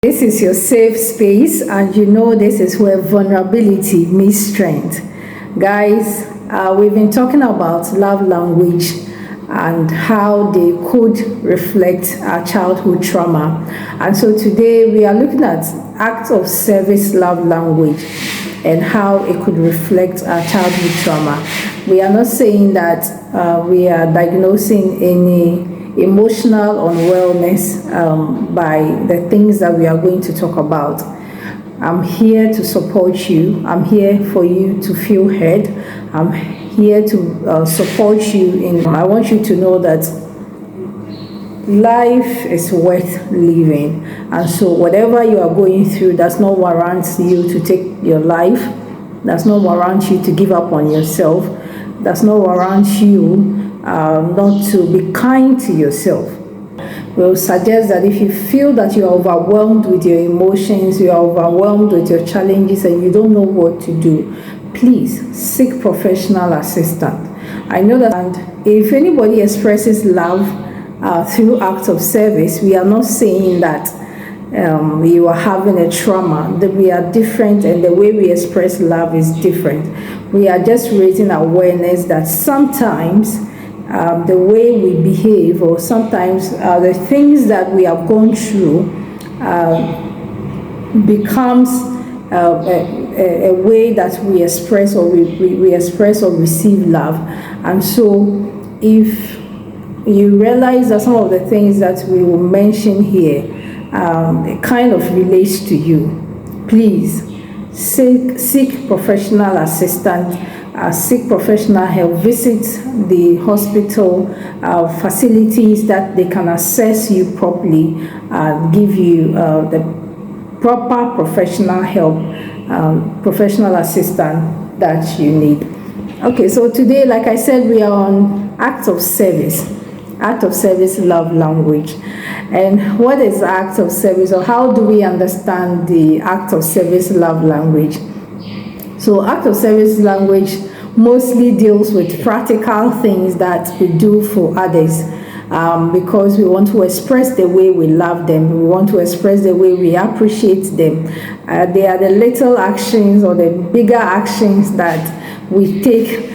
This is your safe space, and you know this is where vulnerability meets strength. Guys, we've been talking about love language and how they could reflect our childhood trauma. And so today we are looking at acts of service love language and how it could reflect our childhood trauma. We are not saying that we are diagnosing any emotional unwellness by the things that we are going to talk about. I'm here to support you. I'm here for you to feel heard. I'm here to support you. I want you to know that life is worth living, and so whatever you are going through does not warrant you to take your life, does not warrant you to give up on yourself, does not warrant you not to be kind to yourself. We'll suggest that if you feel that you are overwhelmed with your emotions, you are overwhelmed with your challenges, and you don't know what to do, please seek professional assistance. I know that, and if anybody expresses love through acts of service, we are not saying that you are having a trauma, that we are different and the way we express love is different. We are just raising awareness that sometimes the way we behave, or sometimes the things that we have gone through becomes a way that we express or we express or receive love. And so if you realize that some of the things that we will mention here it kind of relates to you, please seek professional assistance. Seek professional help. Visit the hospital facilities that they can assess you properly and give you the proper professional help, professional assistance that you need. Okay, so today, like I said, we are on act of service love language. And what is act of service, or how do we understand the act of service love language? So act of service language mostly deals with practical things that we do for others because we want to express the way we love them. We want to express the way we appreciate them. They are the little actions or the bigger actions that we take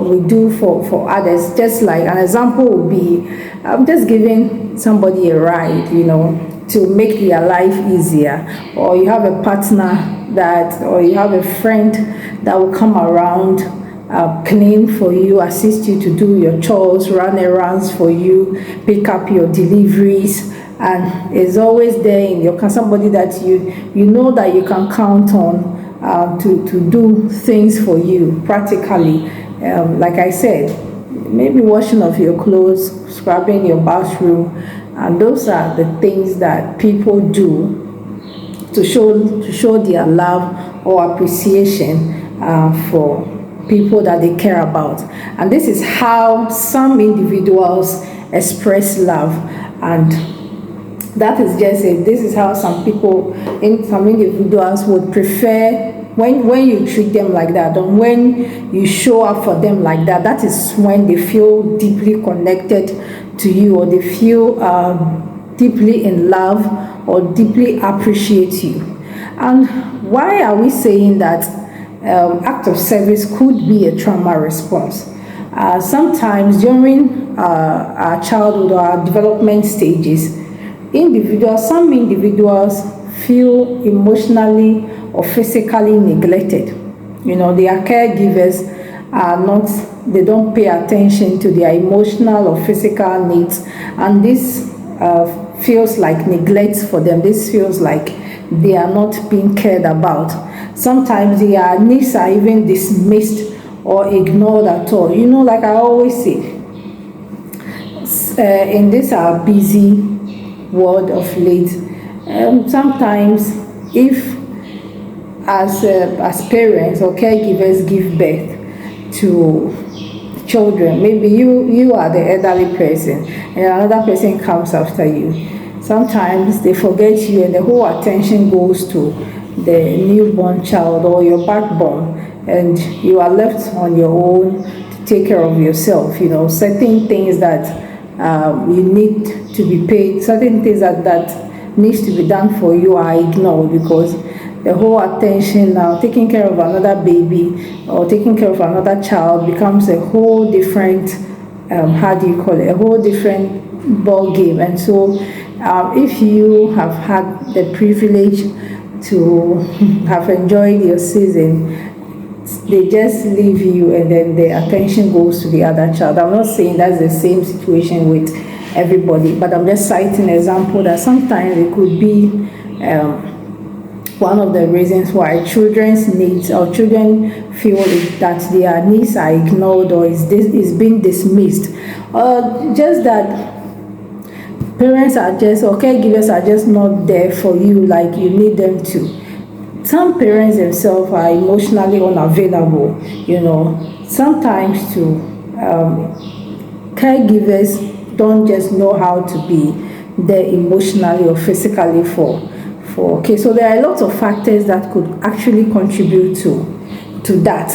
we do for others. Just like an example would be just giving somebody a ride, to make their life easier, or you have a partner or you have a friend that will come around, clean for you, assist you to do your chores, run errands for you, pick up your deliveries, and is always there in your somebody that you know that you can count on to do things for you practically. Like I said, maybe washing of your clothes, scrubbing your bathroom, and those are the things that people do to show their love or appreciation for people that they care about. And this is how some individuals express love, and that is just it. This is how some individuals would prefer when you treat them like that, and when you show up for them like that. That is when they feel deeply connected to you, or they feel deeply in love or deeply appreciate you. And why are we saying that act of service could be a trauma response? Sometimes during our childhood or our development stages, some individuals feel emotionally or physically neglected. Their caregivers they don't pay attention to their emotional or physical needs, and this feels like neglect for them. This feels like they are not being cared about. Sometimes their needs are even dismissed or ignored at all. Like I always say, in this our busy world of late, sometimes if as parents or caregivers give birth to children, maybe you are the elderly person and another person comes after you, sometimes they forget you and the whole attention goes to the newborn child or your backbone, and you are left on your own to take care of yourself. Certain things that you need to be paid, certain things that needs to be done for you are ignored, because the whole attention now, taking care of another baby or taking care of another child becomes a whole different, how do you call it, a whole different ball game. And so if you have had the privilege to have enjoyed your season, they just leave you and then the attention goes to the other child. I'm not saying that's the same situation with everybody, but I'm just citing an example that sometimes it could be one of the reasons why children's needs or children feel that their needs are ignored or is being dismissed, or just that parents are just, or caregivers are just not there for you like you need them to. Some parents themselves are emotionally unavailable, sometimes too. Caregivers don't just know how to be there emotionally or physically for. Okay, so there are lots of factors that could actually contribute to that.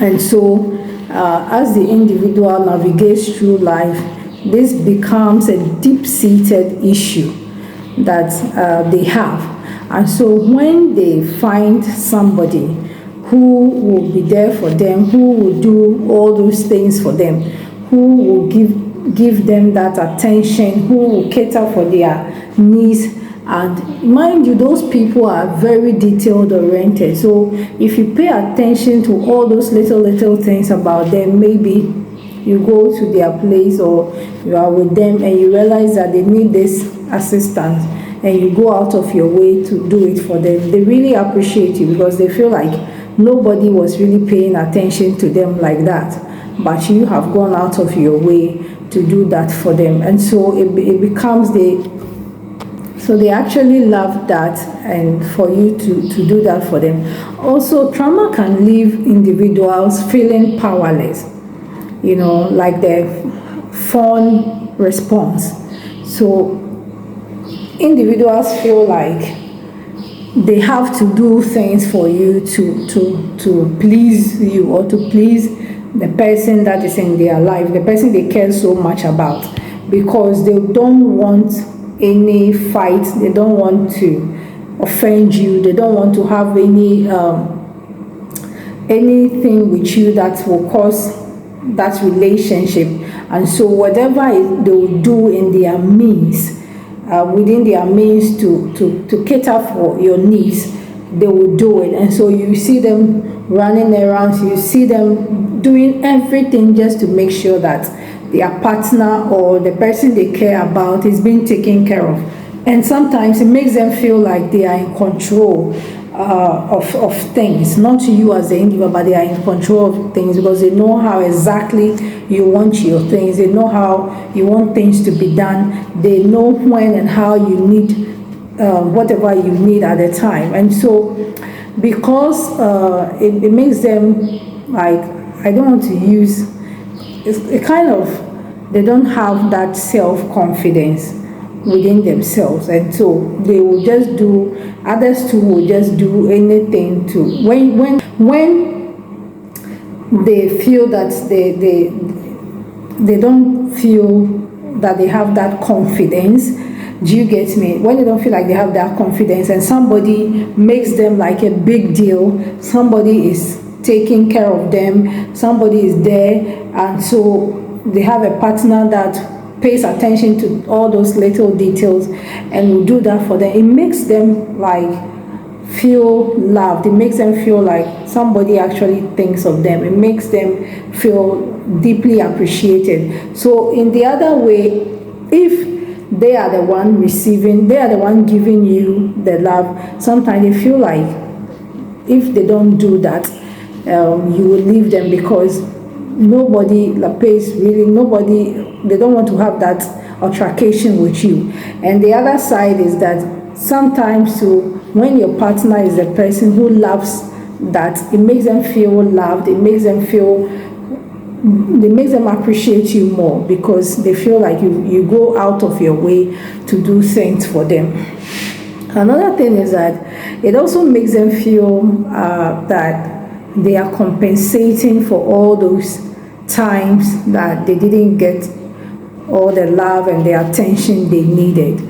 And so as the individual navigates through life, this becomes a deep-seated issue that they have. And so when they find somebody who will be there for them, who will do all those things for them, who will give them that attention, who will cater for their needs, and mind you, those people are very detailed oriented. So if you pay attention to all those little things about them, maybe you go to their place or you are with them and you realize that they need this assistance, and you go out of your way to do it for them, they really appreciate you because they feel like nobody was really paying attention to them like that, but you have gone out of your way to do that for them. And so it becomes so they actually love that, and for you to do that for them. Also, trauma can leave individuals feeling powerless, like the fawn response. So individuals feel like they have to do things for you to please you or to please the person that is in their life, the person they care so much about, because they don't want any fight, they don't want to offend you, they don't want to have anything with you that will cause that relationship. And so whatever they will do in their means, within their means to cater for your needs, they will do it. And so you see them running around, you see them doing everything just to make sure that their partner or the person they care about is being taken care of. And sometimes it makes them feel like they are in control of things, not you as the individual, but they are in control of things because they know how exactly you want your things, they know how you want things to be done, they know when and how you need whatever you need at the time. And so because it makes them like, I don't want to use, it kind of, they don't have that self-confidence within themselves, and so they will just do, others too will just do anything to, when they feel that they don't feel that they have that confidence. Do you get me? When they don't feel like they have that confidence and somebody makes them like a big deal, somebody is taking care of them, somebody is there, and so they have a partner that pays attention to all those little details and will do that for them, it makes them like feel loved, it makes them feel like somebody actually thinks of them, it makes them feel deeply appreciated. So in the other way, if they are the one receiving, they are the one giving you the love, sometimes they feel like if they don't do that, you will leave them because nobody pays, really nobody, they don't want to have that altercation with you. And the other side is that sometimes too, when your partner is the person who loves that, it makes them feel loved, it makes them appreciate you more because they feel like you go out of your way to do things for them. Another thing is that it also makes them feel that they are compensating for all those times that they didn't get all the love and the attention they needed.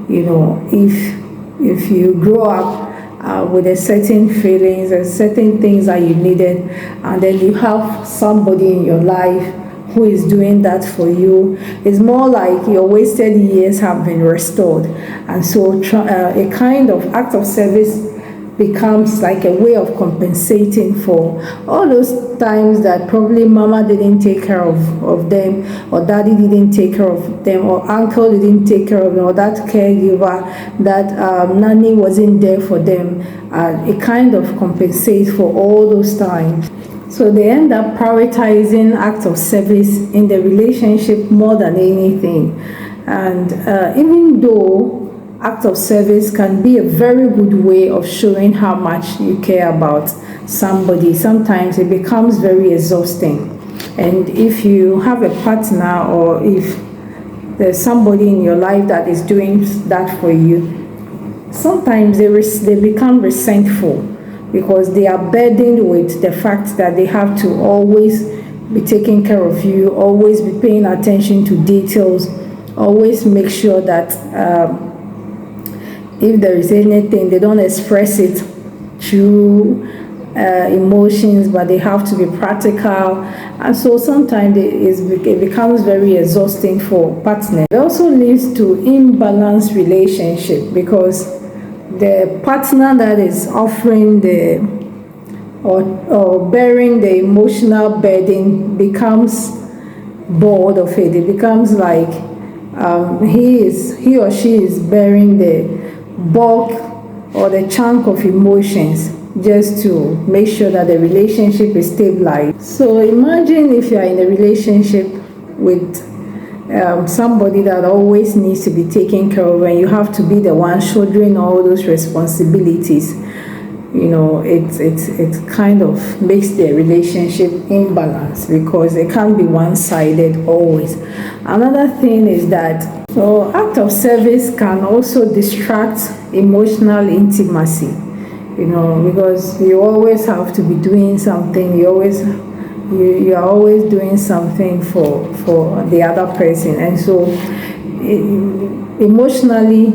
If you grow up with a certain feelings and certain things that you needed, and then you have somebody in your life who is doing that for you, it's more like your wasted years have been restored. And so a kind of act of service becomes like a way of compensating for all those times that probably mama didn't take care of them, or daddy didn't take care of them, or uncle didn't take care of them, or that caregiver, that nanny wasn't there for them. It kind of compensates for all those times. So they end up prioritizing acts of service in the relationship more than anything. And even though act of service can be a very good way of showing how much you care about somebody, sometimes it becomes very exhausting. And if you have a partner, or if there's somebody in your life that is doing that for you, sometimes they become resentful, because they are burdened with the fact that they have to always be taking care of you, always be paying attention to details, always make sure that if there is anything, they don't express it through emotions, but they have to be practical. And so sometimes it becomes very exhausting for partners. It also leads to imbalanced relationship, because the partner that is offering or bearing the emotional burden becomes bored of it. It becomes like he or she is bearing the bulk or the chunk of emotions just to make sure that the relationship is stabilized. So imagine if you are in a relationship with somebody that always needs to be taken care of, and you have to be the one shouldering all those responsibilities. It kind of makes the relationship imbalanced, because it can't be one-sided always. Another thing is that act of service can also distract emotional intimacy, because you always have to be doing something. You are always doing something for the other person, and so emotionally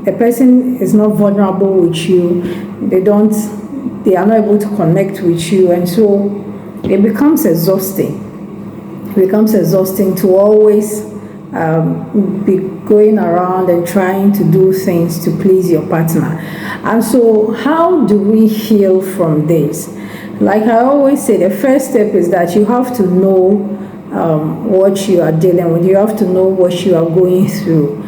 the person is not vulnerable with you. They are not able to connect with you, and so it becomes exhausting. It becomes exhausting to always be going around and trying to do things to please your partner. And so how do we heal from this? Like I always say, the first step is that you have to know what you are dealing with. You have to know what you are going through.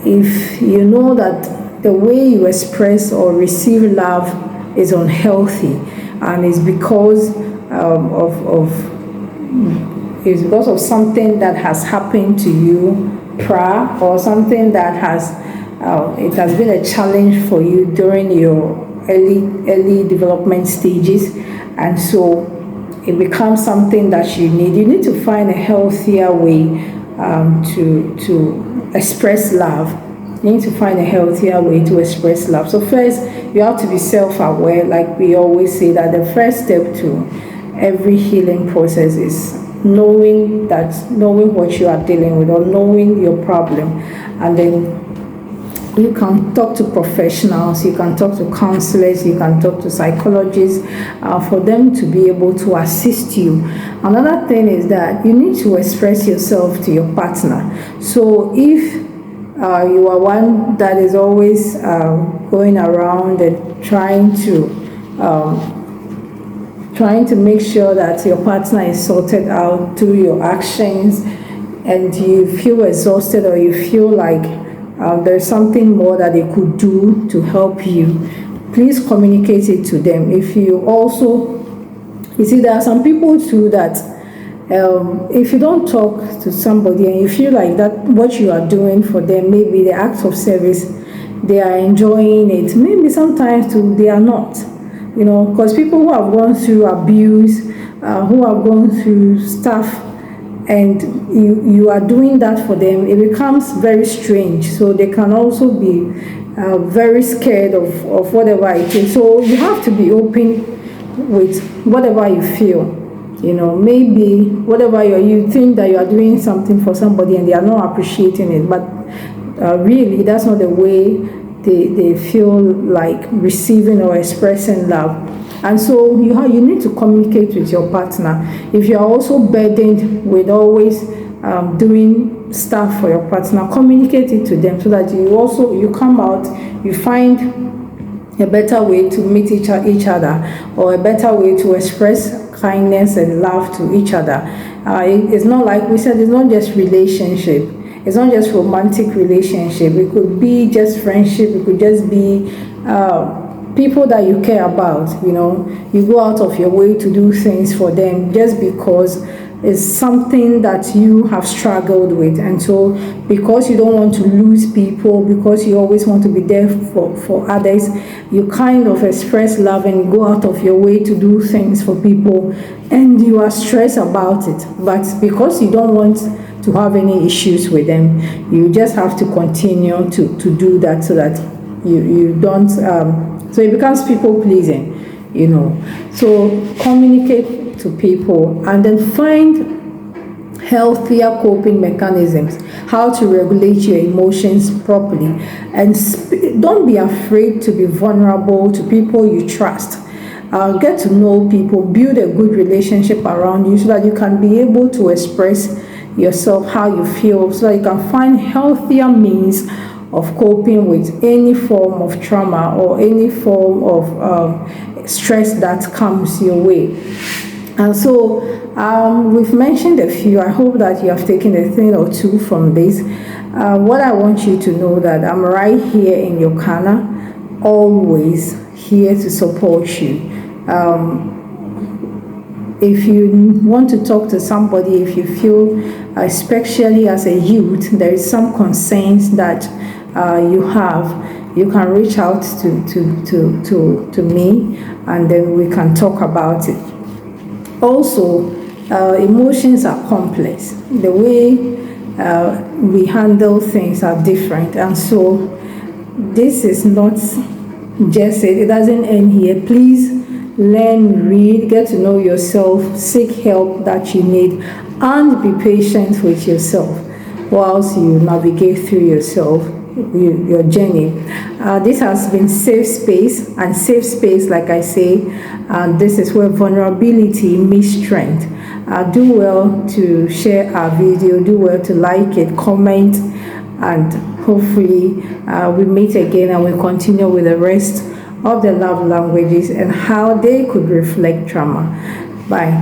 If you know that the way you express or receive love is unhealthy, and it's because of something that has happened to you prior, or something that has been a challenge for you during your early development stages, and so it becomes something that you need to find a healthier way to express love. You need to find a healthier way to express love. So first, you have to be self-aware. Like we always say, that the first step to every healing process is knowing what you are dealing with, or knowing your problem. And then you can talk to professionals, you can talk to counselors, you can talk to psychologists for them to be able to assist you. Another thing is that you need to express yourself to your partner. So if you are one that is always going around and trying to make sure that your partner is sorted out through your actions, and you feel exhausted, or you feel like there's something more that they could do to help you, please communicate it to them. If you see, there are some people too that if you don't talk to somebody and you feel like that what you are doing for them, maybe the acts of service, they are enjoying it, maybe sometimes too they are not, because people who have gone through abuse, who have gone through stuff, and you are doing that for them, it becomes very strange. So they can also be very scared of whatever it is. So you have to be open with whatever you feel. Maybe whatever you think that you are doing something for somebody and they are not appreciating it, but really that's not the way they feel like receiving or expressing love. And so you need to communicate with your partner. If you are also burdened with always doing stuff for your partner, communicate it to them so that you come out, you find a better way to meet each other, or a better way to express kindness and love to each other. It's not like we said, it's not just relationship. It's not just romantic relationship. It could be just friendship. It could just be people that you care about. You go out of your way to do things for them just because it's something that you have struggled with. And so because you don't want to lose people, because you always want to be there for others, you kind of express love and go out of your way to do things for people, and you are stressed about it. But because you don't want to have any issues with them, you just have to continue to do that so that you don't so it becomes people pleasing. So communicate to people, and then find healthier coping mechanisms, how to regulate your emotions properly, and don't be afraid to be vulnerable to people you trust. Get to know people, build a good relationship around you so that you can be able to express yourself, how you feel, so that you can find healthier means of coping with any form of trauma or any form of stress that comes your way. And so we've mentioned a few. I hope that you have taken a thing or two from this. What I want you to know that I'm right here in your corner, always here to support you. If you want to talk to somebody, if you feel, especially as a youth, there is some concerns that you have, you can reach out to me, and then we can talk about it. Also, emotions are complex. The way we handle things are different, and so this is not just it doesn't end here. Please learn, read, get to know yourself, seek help that you need, and be patient with yourself whilst you navigate through your journey. This has been Safe Space, and Safe Space, like I say, this is where vulnerability meets strength. Do well to share our video, do well to like it, comment, and hopefully we meet again and we continue with the rest of the love languages and how they could reflect trauma. Bye.